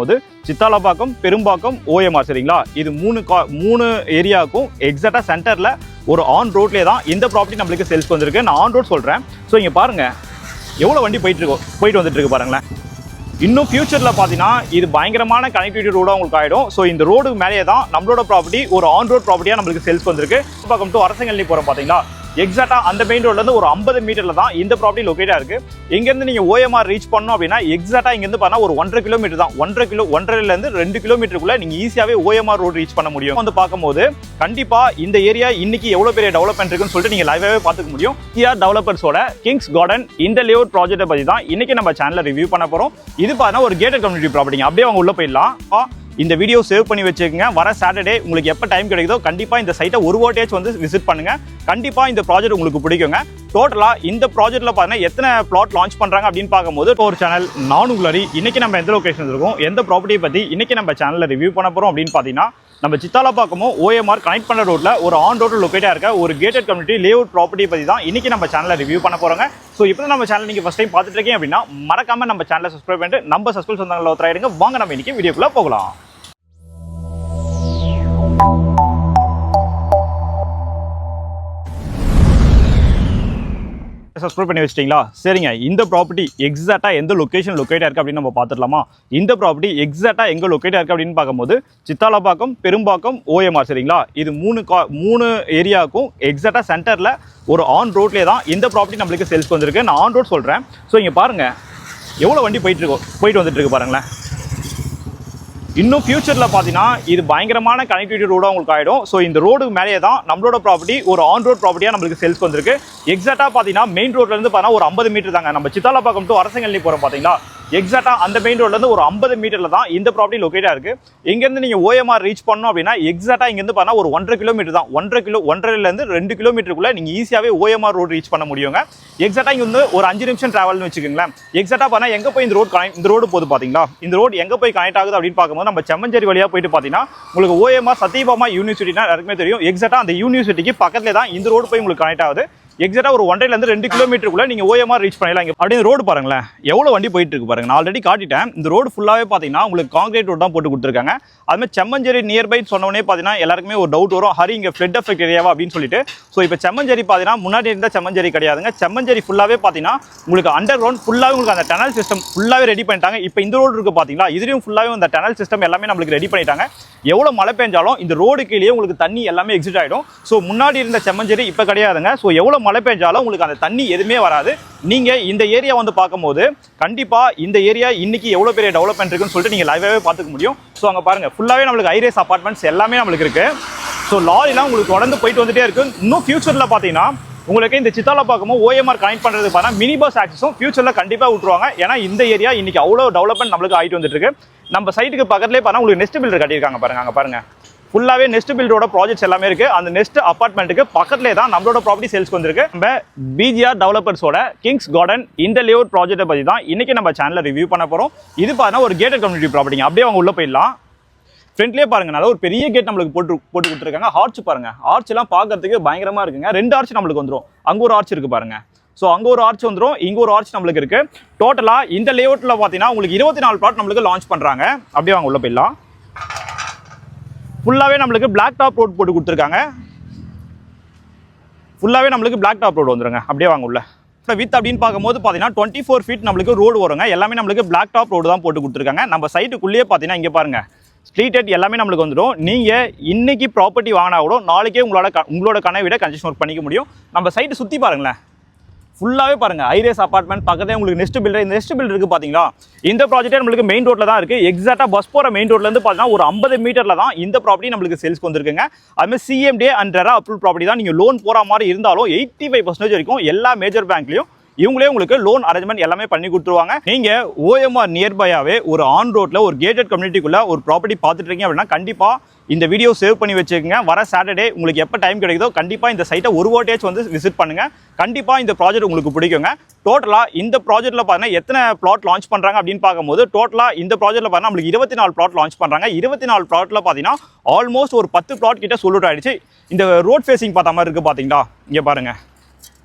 போது சித்தாலப்பாக்கம், பெரும்பாக்கம், ஓஎம்ஆர் சரிங்களா. இது மூணு ஏரியாவுக்கும் எக்ஸாக்டா சென்டர்ல ஒரு ஆன் ரோட்லேயே தான் இந்த ப்ராப்பர்ட்டி நம்மளுக்கு சேல்ஸ்க்கு வந்திருக்கு. நான் ஆன் ரோட் சொல்றேன். ஸோ இங்க பாருங்க எவ்வளோ வண்டி போயிட்டு வந்துட்டு இருக்கு பாருங்களேன். இன்னும் ஃபியூச்சரில் பார்த்தீங்கன்னா இது பயங்கரமான கனெக்டிவிட்டி ரோடாக உங்களுக்கு ஆகிடும். ஸோ இந்த ரோடுக்கு மேலேயே தான் நம்மளோட ப்ராப்பர்ட்டி ஒரு ஆன் ரோட் ப்ராப்பர்ட்டியாக நம்மளுக்கு சேல்ஸ் வந்திருக்கு. பக்கம் டு அரசங்கல்லி போகிறோம் பார்த்தீங்களா, எக்ஸாக்டாக அந்த மெயின் ரோட்லேருந்து ஒரு 50 மீட்டரில் தான் இந்த ப்ராப்பர்ட்டி லொக்கேட்டாக இருக்குது. இங்கேருந்து நீங்கள் ஓஎம்ஆர் ரீச் பண்ணணும் அப்படின்னா எக்ஸாக்டாக இங்கேருந்து பார்த்தா ஒரு 1.5 கிலோமீட்டர் தான். 1.5லேருந்து 2 கிலோமீட்டருக்குள்ளே நீங்கள் ஈஸியாகவே ஓஎம்ஆர் ரோட் ரீச் பண்ண முடியும். வந்து பார்க்கும்போது கண்டிப்பாக இந்த ஏரியா இன்னைக்கு எவ்வளோ பெரிய டெவலப்மெண்ட் இருக்குன்னு சொல்லிட்டு நீங்கள் லைவாகவே பார்த்துக்க முடியும். டிஆர் டெவலப்பர்ஸோட கிங்ஸ் கார்டன் இந்த லேஅவுட் ப்ராஜெக்ட்டை பற்றி தான் இன்னைக்கு நம்ம சேனலில் ரிவ்யூ பண்ண போகிறோம். இது பார்த்தா ஒரு கேட்டட் கம்யூனிட்டி ப்ராப்பர்ட்டிங்க. அப்படியே அவங்க உள்ளே போயிடலாம். இந்த வீடியோ சேவ் பண்ணி வச்சுக்கோங்க. வர சாட்டர்டே உங்களுக்கு எப்போ டைம் கிடைக்குதோ கண்டிப்பாக இந்த சைட்டை ஒரு வாட்டியாச்சு வந்து விசிட் பண்ணுங்க. கண்டிப்பாக இந்த ப்ராஜெக்ட் உங்களுக்கு பிடிக்குங்க. டோட்டலாக இந்த ப்ராஜெக்ட்டில் பார்த்தீங்கன்னா எத்தனை பிளாட் லான்ச் பண்ணுறாங்க அப்படின்னு பார்க்கும்போது ஒரு சேனல் நான் உங்களரி இன்னைக்கு நம்ம எந்த லொக்கேஷன் இருக்கோம், எந்த ப்ராப்பர்ட்டியை பற்றி இன்னைக்கு நம்ம சேனலில் ரிவ்யூ பண்ண போகிறோம் அப்படின்னு பார்த்தீங்கன்னா நம்ம சித்தாலப்பாக்கமும் ஓஎம்ஆர் கனெக்ட் பண்ண ரோட்டில் ஒரு ஆன் ரோட்டில் லொக்கேட்டாக இருக்க ஒரு கேட்டட் கம்யூனிட்டி லேஅவுட் ப்ராப்பர்ட்டி பற்றி தான் இன்னைக்கு நம்ம சேனலில் ரிவ்யூ பண்ண போகிறோங்க. ஸோ இப்போ நம்ம சேனல் நீங்கள் ஃபஸ்ட் டைம் பார்த்துட்டு இருக்கீங்க அப்படின்னா மறக்காம நம்ம சேனலை சப்ஸ்கிரைப் பண்ணிட்டு நம்ம சப்ஸ்கிரைப் சொந்தங்களை ஒருத்தராயிடுங்க. வாங்க நம்ம இன்னைக்கு வீடியோக்குள்ளே போகலாம். சப்ஸ்கிரைப் பண்ணி வச்சிட்டீங்களா? சரிங்க. இந்த ப்ராப்பர்ட்டி எக்ஸாக்டா எந்த லொகேஷன் லொக்கேட்டாக இருக்குது அப்படின்னு நம்ம பார்த்துடலாமா? இந்த ப்ராப்பர்ட்டி எக்ஸாக்டா எங்கே லொக்கேட்டாக இருக்குது அப்படின்னு பார்க்கும்போது சித்தாலப்பாக்கம், பெரும்பாக்கம், ஓஎம்ஆர் சரிங்களா. இது மூணு ஏரியாவுக்கும் எக்ஸாக்டா சென்டரில் ஒரு ஆன் ரோட்லேயே தான் இந்த ப்ராப்பர்ட்டி நம்மளுக்கு சேல்ஸ்க்கு வந்திருக்கு. நான் ஆன் ரோட் சொல்கிறேன். ஸோ இங்கே பாருங்கள் எவ்வளோ வண்டி போயிட்டு வந்துட்டு இருக்கு பாருங்களேன். இன்னும் ஃபியூச்சரில் பார்த்தீங்கன்னா இது பயங்கரமான கனெக்டிவிட்டி ரோடாக உங்களுக்கு ஆகிடும். ஸோ இந்த ரோடுக்கு மேலேயே தான் நம்மளோட ப்ராப்பர்ட்டி ஒரு ஆன் ரோட் ப்ராப்பர்ட்டியாக நம்மளுக்கு சேல்ஸ்க்கு வந்திருக்கு. எக்ஸாக்டாக பார்த்தீங்கன்னா மெயின் ரோட்லேருந்து பார்த்தீங்கன்னா ஒரு 50 மீட்டர் தாங்க. நம்ம சித்தாலப்பாக்கம் டு அரசங்கல்லி போகிறோம் பார்த்தீங்களா, எக்ஸாக்டாக அந்த மெயின் ரோட்லேருந்து ஒரு 50 மீட்டரில் தான் இந்த ப்ராப்பர்ட்டி லொக்கேட்டாக இருக்குது. இங்கேருந்து நீங்கள் ஓஎம்ஆர் ரீச் பண்ணணும் அப்படின்னா எக்ஸாக்டாக இங்கேருந்து பார்த்தா ஒரு 1.5 கிலோமீட்டர் தான். 1.5லேருந்து 2 கிலோமீட்டருக்குள்ளே நீங்கள் ஈஸியாகவே ஓஎம்ஆர் ரோடு ரீச் பண்ண முடியுங்க. எக்ஸாக்டாக இங்கே வந்து ஒரு 5 நிமிஷம் ட்ராவல்னு வச்சுக்கோங்களேன். எக்ஸாக்டாக பார்த்தா எங்கே போய் இந்த ரோடு போகுது பார்த்தீங்களா, இந்த ரோடு எங்கே போய் கனெக்ட் ஆகுது அப்படின்னு பார்க்கும்போது நம்ம செம்மஞ்சேரி வழியாக போயிட்டு பார்த்தீங்கன்னா உங்களுக்கு ஓஎம்ஆர் சத்யபாமா யூனிவர்சிட்டினா எல்லாருக்குமே தெரியும். எக்ஸாக்டாக அந்த யூனிவர்சிட்டிக்கு பக்கத்தில் தான் இந்த ரோடு போய் உங்களுக்கு கனெக்ட் ஆகுது. எக்ஸாக்டா ஒரு 1.5லேருந்து 2 கிலோமீட்டருக்குள்ள நீங்க ஓஎம்ஆர் ரீச் பண்ணலாம். அப்படியே ரோடு பாருங்களேன் எவ்வளவு வண்டி போயிட்டு இருக்கு பாருங்க. நான் ஆல்ரெடி காட்டிட்டேன். இந்த ரோடு ஃபுல்லாவே பாத்தீங்கன்னா உங்களுக்கு கான்கிரீட் ரோடு தான் போட்டு கொடுத்துருக்காங்க. அதுமாதிரி செம்மஞ்சேரி நியர்பை சொன்னோடனே பார்த்தீங்கன்னா எல்லாருக்குமே ஒரு டவுட் வரும், ஹரி இங்கே ஃப்ளட் எஃபெக்ட் ஏரியாவா அப்படின்னு சொல்லிட்டு. ஸோ இப்போ செம்மஞ்சேரி பார்த்தீங்கன்னா முன்னாடி இருந்தால் செம்மஞ்சேரி கிடையாதுங்க. செம்மஞ்சேரி ஃபுல்லாகவே பார்த்தீங்கன்னா உங்களுக்கு அண்டர் கிரவுண்ட் ஃபுல்லாகவே உங்களுக்கு அந்த டனல் சிஸ்டம் ஃபுல்லாகவே ரெடி பண்ணிட்டாங்க. இப்போ இந்த ரோடு இருக்குது பார்த்தீங்களா, இதுலேயும் ஃபுல்லாகவே அந்த டனல் சிஸ்டம் எல்லாமே நம்மளுக்கு ரெடி பண்ணிட்டாங்க. எவ்வளோ மழை பெஞ்சாலும் இந்த ரோடு கீழே உங்களுக்கு தண்ணி எல்லாமே எக்ஸிட் ஆகிடும். ஸோ முன்னாடி இருந்த செம்மஞ்சேரி இப்போ கிடையாதுங்க. ஸோ எவ்வளோ மழை பெஞ்சாலும் உங்களுக்கு அந்த தண்ணி எதுவுமே வராது. நீங்கள் இந்த ஏரியா வந்து பார்க்கும்போது கண்டிப்பாக இந்த ஏரியா இன்னைக்கு எவ்வளோ பெரிய டெவலப்மெண்ட் இருக்குன்னு சொல்லிட்டு நீங்கள் லைவாகவே பார்த்துக்க முடியும். ஸோ அங்கே பாருங்கள் ஃபுல்லாகவே நம்மளுக்கு ஹைரேஸ் அபார்ட்மெண்ட்ஸ் எல்லாமே நம்மளுக்கு இருக்குது. ஸோ லாரிலாம் உங்களுக்கு தொடர்ந்து போயிட்டு வந்துட்டே இருக்குது. இன்னும் ஃபியூச்சரில் பார்த்தீங்கன்னா உங்களுக்கு இந்த சித்தாலப்பாக்கமும் ஓஎம்ஆர் கனெக்ட் பண்ணுறது பார்த்தா மினி பஸ் ஆக்சஸும் ஃபியூச்சரில் கண்டிப்பாக விட்டுருவாங்க. ஏன்னா இந்த ஏரியா இன்னைக்கு அவ்வளோ டெவலப்மெண்ட் நம்மளுக்கு ஆகிட்டு வந்துட்டு இருக்கு. நம்ம சைட்டுக்கு பக்கத்துலேயே பார்த்தா உங்களுக்கு நெஸ்ட் பில்டர் கட்டியிருக்காங்க பாருங்க. அங்கே பாருங்க ஃபுல்லாகவே நெஸ்ட் பில்டரோட ப்ராஜெக்ட்ஸ் எல்லாமே இருக்குது. அந்த நெஸ்ட் அப்பார்ட்மெண்ட்டுக்கு பக்கத்துலேயே தான் நம்மளோட ப்ராப்பர்ட்டி சேல்ஸ்க்கு வந்திருக்கு. நம்ம பிஜிஆர் டெவலப்பர்ஸோட கிங்ஸ் கார்டன் இந்த லேஅவுட் ப்ராஜெக்ட்டை பற்றி தான் இன்னைக்கு நம்ம சேனலில் ரிவ்யூ பண்ண போகிறோம். இது பார்த்தா ஒரு கேட்டட் கம்யூனிட்டி ப்ராப்பர்ட்டிங்க. அப்படியே அவங்க உள்ளே போயிடலாம். ஃப்ரண்ட்லேயே பாருங்க நல்ல ஒரு பெரிய கேட் நம்மளுக்கு போட்டு கொடுத்துருக்காங்க. ஆர்ச் பாருங்க, ஆர்ச் எல்லாம் பார்க்கறதுக்கு பயங்கரமா இருக்குங்க. 2 ஆர்ச் நம்மளுக்கு வந்துடும். அங்கே ஒரு ஆர்ச் இருக்கு பாருங்க. ஸோ அங்கே ஒரு ஆர்ச் வந்துடும், இங்கே ஒரு ஆர்ச் நம்மளுக்கு இருக்கு. டோட்டலாக இந்த லேஅவுட்டில் பார்த்தீங்கன்னா உங்களுக்கு 24 பிளாட் நம்மளுக்கு லான்ச் பண்ணுறாங்க. அப்படியே அவங்க உள்ள போயிடலாம். ஃபுல்லாகவே நம்மளுக்கு பிளாக் டாப் ரோட் போட்டு கொடுத்துருக்காங்க. ஃபுல்லாகவே நம்மளுக்கு பிளாக் டாப் ரோடு வந்துருங்க. அப்படியே வாங்க உள்ள வித் அப்படின்னு பார்க்கும்போது பார்த்தீங்கன்னா 24 ஃபீட் நம்மளுக்கு ரோடு வருங்க. எல்லாமே நம்மளுக்கு பிளாக் டாப் ரோடு தான் போட்டு கொடுத்துருக்காங்க. நம்ம சைட்டுக்குள்ளேயே பார்த்தீங்கன்னா இங்கே பாருங்க ஸ்ட்ரீட் லைட் எல்லாமே நம்மளுக்கு வந்துடும். நீங்கள் இன்னைக்கு ப்ராப்பர்ட்டி வாங்கினா கூட நாளைக்கே உங்களோட கனவை விட கன்ஸ்ட்ரக்ஷன் ஒர்க் பண்ணிக்க முடியும். நம்ம சைட்டு சுற்றி பாருங்களேன் ஃபுல்லாகவே பாருங்கள் ஹைரேஸ் அப்பார்ட்மெண்ட் பக்கத்தே உங்களுக்கு நெஸ்ட் பில்டர். இந்த நெஸ்ட் பில்டர் இருக்குது பார்த்தீங்களா, இந்த ப்ராஜெக்டே நம்மளுக்கு மெயின் ரோட்டில் தான் இருக்குது. எக்ஸாக்டாக பஸ் போகிற மெயின் ரோட்லேருந்து பார்த்தீங்கன்னா ஒரு 50 மீட்டரில் தான் இந்த ப்ராப்பர்ட்டி நம்மளுக்கு சேல்ஸ்க்கு வந்துருக்குங்க. அதுமாதிரி CMDA and RERA approval property தான். நீங்கள் லோன் போகிற மாதிரி இருந்தாலும் 85% வரைக்கும் எல்லா மேஜர் பேங்க்லையும் இவங்களே உங்களுக்கு லோன் அரேஞ்ச்மெண்ட் எல்லாமே பண்ணி கொடுத்துருவாங்க. நீங்க ஓஎம்ஆர் நியர்பையாவே ஒரு ஆன் ரோட்ல ஒரு கேட்டட் கம்யூனிட்டிக்குள்ள ஒரு ப்ராப்பர்ட்டி பார்த்துட்டு இருக்கீங்க அப்படின்னா கண்டிப்பா இந்த வீடியோ சேவ் பண்ணி வச்சுக்கோங்க. வர சாட்டர்டே உங்களுக்கு எப்போ டைம் கிடைக்குதோ கண்டிப்பா இந்த சைட்டை ஒரு வாட்டியாச்சும் வந்து விசிட் பண்ணுங்க. கண்டிப்பா இந்த ப்ராஜெக்ட் உங்களுக்கு பிடிக்குங்க. டோட்டலா இந்த ப்ராஜெக்ட்ல பார்த்தீங்கன்னா எத்தனை பிளாட் லான்ச் பண்றாங்க அப்படின்னு பார்க்கும்போது டோட்டலா இந்த ப்ராஜெக்ட்ல பார்த்தீங்கன்னா நம்மளுக்கு 24 பிளாட் லான்ச் பண்றாங்க. 24 பிளாட்ல பார்த்தீங்கன்னா ஆல்மோஸ்ட் ஒரு 10 பிளாட் கிட்ட சொல்லிட்டு ஆயிடுச்சு. இந்த ரோட் ஃபேசிங் பார்த்த மாதிரி இருக்கு பாத்தீங்களா, இங்க பாருங்க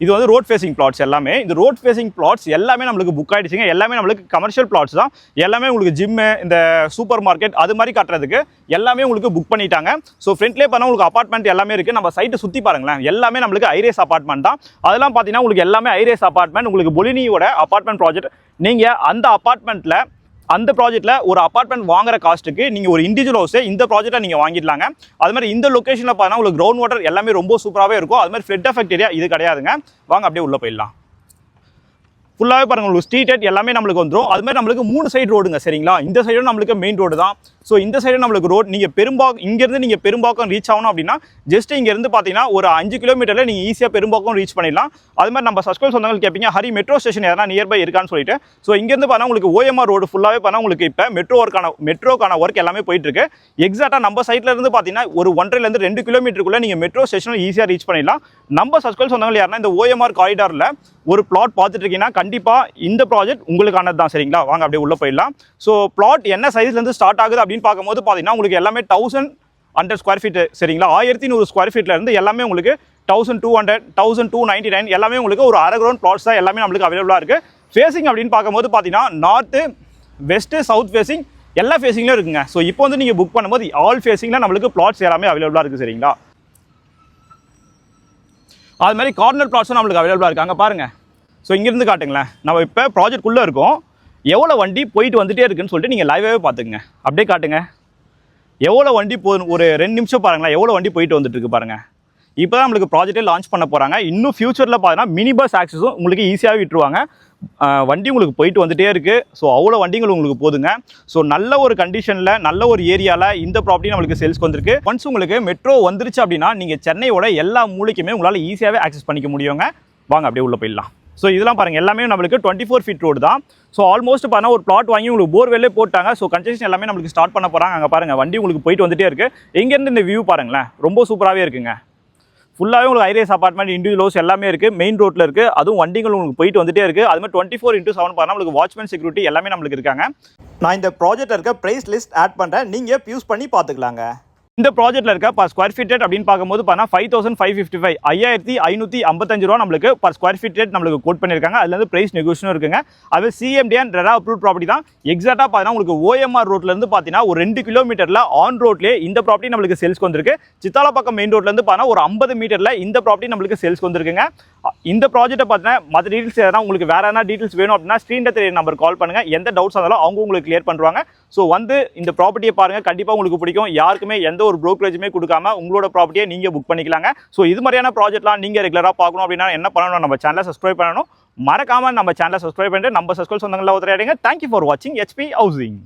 இது வந்து ரோட் ஃபேசிங் பிளாட்ஸ் எல்லாமே. இந்த ரோட் ஃபேசிங் பிளாட்ஸ் எல்லாமே நம்மளுக்கு புக் ஆகிடுச்சிங்க. எல்லாமே நம்மளுக்கு கமர்ஷியல் பிளாட்ஸ் தான். எல்லாமே உங்களுக்கு ஜிம்மு, இந்த சூப்பர் மார்க்கெட் அது மாதிரி கட்டுறதுக்கு எல்லாமே உங்களுக்கு புக் பண்ணிட்டாங்க. ஸோ ஃப்ரண்ட்லேயே பார்த்தா உங்களுக்கு அப்பார்ட்மெண்ட் எல்லாமே இருக்குது. நம்ம சைட்டை சுற்றி பாருங்களேன், எல்லாமே நம்மளுக்கு ஐரேஸ் அப்பார்ட்மெண்ட் தான். அதெல்லாம் பார்த்தீங்கன்னா உங்களுக்கு எல்லாமே ஐரேஸ் அப்பார்ட்மெண்ட். உங்களுக்கு பொலினியோட அப்பார்ட்மெண்ட் ப்ராஜெக்ட். நீங்கள் அந்த அப்பார்ட்மெண்ட்டில் அந்த ப்ராஜெக்ட்டில் ஒரு அப்பார்ட்மெண்ட் வாங்குற காஸ்ட்டுக்கு நீங்கள் ஒரு இண்டிவிஜுவல் ஹவுஸை இந்த ப்ராஜெக்ட்டை நீங்கள் வாங்கிடலாங்க. அது மாதிரி இந்த லொக்கேஷனில் பார்த்தா உங்களுக்கு கிரவுண்ட் வாட்டர் எல்லாமே ரொம்ப சூப்பராகவே இருக்கும். அது மாதிரி ஃப்ளட் எஃபெக்ட் ஏரியா இது கிடையாதுங்க. வாங்க அப்படியே உள்ளே போயிடலாம். ஃபுல்லாகவே பாருங்கள், உங்களுக்கு ஸ்ட்ரீட் லைட் எல்லாமே நம்மளுக்கு வந்துடும். அது மாதிரி நம்மளுக்கு 3 சைடு ரோடுங்க, சரிங்களா? இந்த சைடும் நம்மளுக்கு மெயின் ரோடு தான். ஸோ இந்த சைடு நம்மளுக்கு ரோட். நீங்கள் இங்கேருந்து நீங்கள் பெரும்பாக்கம் ரீச் ஆகணும் அப்படின்னா ஜஸ்ட் இங்கேருந்து பார்த்தீங்கன்னா ஒரு 5 கிலோமீட்டரில் நீங்கள் ஈஸியாக பெரும்பாக்கம் ரீச் பண்ணிடலாம். அது மாதிரி நம்ம சப்ஸ்கிரைப் சொந்தங்கள் கேட்பீங்க, ஹரி மெட்ரோ ஸ்டேஷன் எதனா நியர்பை இருக்கான்னு சொல்லிட்டு. ஸோ இங்கேருந்து பார்த்தா உங்களுக்கு OMR ரோடு ஃபுல்லாகவே பார்த்தா உங்களுக்கு இப்போ மெட்ரோக்கான ஒர்க் எல்லாமே போயிட்டுருக்கு. எக்ஸாக்டாக நம்ம சைட்ல இருந்து பார்த்தீங்கன்னா ஒரு 1.5 to 2 கிலோமீட்டருக்குள்ளே நீங்கள் மெட்ரோ ஸ்டேஷனும் ஈஸியாக ரீச் பண்ணிடலாம். நம்ம சப்ஸ்கிரைப் சொந்தங்கள் யாருன்னா இந்த OMR காரிடாரில் ஒரு பிளாட் பார்த்துட்டு இருக்கீங்கன்னா கண்டிப்பாக இந்த ப்ராஜெக்ட் உங்களுக்கானது தான், சரிங்களா? வாங்க அப்படியே உள்ளே போயிடலாம். ஸோ பிளாட் என்ன சைஸ்லேருந்து ஸ்டார்ட் ஆகுது அப்படின்னு பார்க்கும்போது பார்த்தீங்கன்னா உங்களுக்கு எல்லாமே 1100 ஸ்கொயர் ஃபீட், சரிங்களா? 1100 ஸ்கொயர் ஃபீட்ல இருந்து எல்லாமே உங்களுக்கு 1200, 1299 எல்லாமே உங்களுக்கு ஒரு அரை கிரவுண்ட் பிளாட்ஸ் தான் எல்லாமே நம்மளுக்கு அவைலபிளாக இருக்குது. ஃபேசிங் அப்படின்னு பார்க்கும்போது பார்த்தீங்கன்னா நார்த்து, வெஸ்ட்டு, சவுத் ஃபேசிங் எல்லா ஃபேசிங்லையும் இருக்குங்க. ஸோ இப்போ வந்து நீங்கள் புக் பண்ணும்போது ஆல் ஃபேசிங்கில் நம்மளுக்கு பிளாட்ஸ் எல்லாமே அவைலபிளாக இருக்குது, சரிங்களா? அது மாதிரி கார்னர் பிளாட்ஸும் நம்மளுக்கு அவைலபிளாக இருக்குது. அங்கே பாருங்கள். ஸோ இங்கேருந்து காட்டுங்களேன், நம்ம இப்போ ப்ராஜெக்ட்குள்ளே இருக்கோம். எவ்வளோ வண்டி போயிட்டு வந்துகிட்டே இருக்குன்னு சொல்லிட்டு நீங்கள் லைவாகவே பார்த்துக்குங்க. அப்படியே காட்டுங்க, எவ்வளோ வண்டி ஒரு 2 நிமிஷம் பாருங்களேன், எவ்வளோ வண்டி போயிட்டு வந்துட்டு இருக்கு பாருங்கள். இப்போ தான் நம்மளுக்கு ப்ராஜெக்டே லான்ச் பண்ண போகிறாங்க. இன்னும் ஃபியூச்சரில் பார்த்தீங்கன்னா மினி பஸ் ஆக்சஸும் உங்களுக்கு ஈஸியாகவே விட்டுருவாங்க. வண்டி உங்களுக்கு போயிட்டு வந்துகிட்டே இருக்குது. ஸோ அவ்வளோ வண்டிகள் உங்களுக்கு போதுங்க. ஸோ நல்ல ஒரு கண்டிஷனில், நல்ல ஒரு ஏரியாவில் இந்த ப்ராப்பர்ட்டி நம்மளுக்கு சேல்ஸ்க்கு வந்திருக்கு. ஒன்ஸ் உங்களுக்கு மெட்ரோ வந்துருச்சு அப்படின்னா நீங்கள் சென்னையோட எல்லா மூலைக்குமே உங்களால் ஈஸியாகவே ஆக்சஸ் பண்ணிக்க முடியுங்க. வாங்க அப்படியே உள்ளே போயிடலாம். ஸோ இதெல்லாம் பாருங்கள், எல்லாமே நம்மளுக்கு 24 ஃபீட் ரோடு தான். ஸோ ஆல்மோஸ்ட் பார்த்தா ஒரு பிளாட் வாங்கி உங்களுக்கு போர்வெல்லே போட்டாங்க. ஸோ கன்ஸ்ட்ரக்ஷன் எல்லாமே நம்மளுக்கு ஸ்டார்ட் பண்ண போகிறாங்க. அங்கே பாருங்கள், வண்டி உங்களுக்கு போயிட்டு வந்துட்டே இருக்குது. எங்கேருந்து இந்த வியூ பாருங்களேன், ரொம்ப சூப்பராகவே இருக்குங்க. ஃபுல்லாகவே உங்களுக்கு ஐரேஸ் அப்பார்ட்மெண்ட், இண்டிவிஜுவல் ஹவுஸ் எல்லாமே இருக்குது. மெயின் ரோட்டில் இருக்குது. அதுவும் வண்டிகள் உங்களுக்கு போயிட்டு வந்துட்டே இருக்குது. அது மாதிரி 24x7 பார்த்தா நம்மளுக்கு வாட்ச்மேன் செக்யூரிட்டி எல்லாமே நம்மளுக்கு இருக்காங்க. நான் இந்த ப்ராஜெக்ட்டில் இருக்க ப்ரைஸ் லிஸ்ட் ஆட் பண்ணுறேன், நீங்கள் யூஸ் பண்ணி பார்த்துக்கலாங்க. இந்த ப்ராஜெக்ட்டில் இருக்க பர் ஸ்கொயர் ஃபீட் ரேட் அப்படின்னு பார்க்கும்போது பார்த்தா 5555 5555 ரூபா நம்மளுக்கு பர் ஸ்கொயர் ஃபீட் ரேட் நம்மளுக்கு கோட் பண்ணியிருக்காங்க. அதுலேருந்து ப்ரைஸ் நெகோஷியேஷனும் இருக்குங்க. அது CMD and RERA approve property தான். எக்ஸாக்டாக பார்த்தீங்கன்னா உங்களுக்கு OMR ரோட்லேருந்து பார்த்தீங்கன்னா ஒரு 2 கிலோமீட்டரில் ஆன் ரோட்லேயே இந்த ப்ராப்பர்ட்டி நம்மளுக்கு சேல்ஸ்க்கு வந்திருக்கு. சித்தாலப்பாக்கம் மெயின் ரோட்லேருந்து பார்த்தீங்கன்னா ஒரு 50 மீட்டரில் இந்த ப்ராப்பர்ட்டி நம்மளுக்கு சேல்ஸ்க்கு வந்திருக்குங்க. இந்த ப்ராஜெக்ட்டை பார்த்தீங்கன்னா மற்ற டீட்டெயில்ஸ் எதனா உங்களுக்கு வேறு என்ன டீட்டெயில்ஸ் வேணும் அப்படின்னா ஸ்க்ரீனில் தெரிய நம்பர் கால் பண்ணுங்கள். எந்த டவுட்ஸ் இருந்தாலும் அவங்க உங்களுக்கு கிளியர் பண்ணுவாங்க. ஸோ வந்து இந்த ப்ராப்பர்ட்டியை பாருங்கள், கண்டிப்பாக உங்களுக்கு பிடிக்கும். யாருக்குமே எந்த ஒரு ப்ரோக்கரேஜுமே கொடுக்காம உங்களோட ப்ராப்பர்ட்டியை நீங்கள் புக் பண்ணிக்கலாங்க. ஸோ இது மாதிரியான ப்ராஜெக்ட்லாம் நீங்கள் ரெகுலராக பார்க்கணும் அப்படின்னா என்ன பண்ணணும், நம்ம சேனலை சப்ஸ்கிரைப் பண்ணணும். மறக்காமல் நம்ம சேனலை சப்ஸ்கிரைப் பண்ணிட்டு நம்ம சப்ஸ்கிரைப் சொந்தங்களில் ஒருத்தரையாடுங்க. தேங்க்யூ ஃபார் வாட்சிங் HP ஹவுசிங்.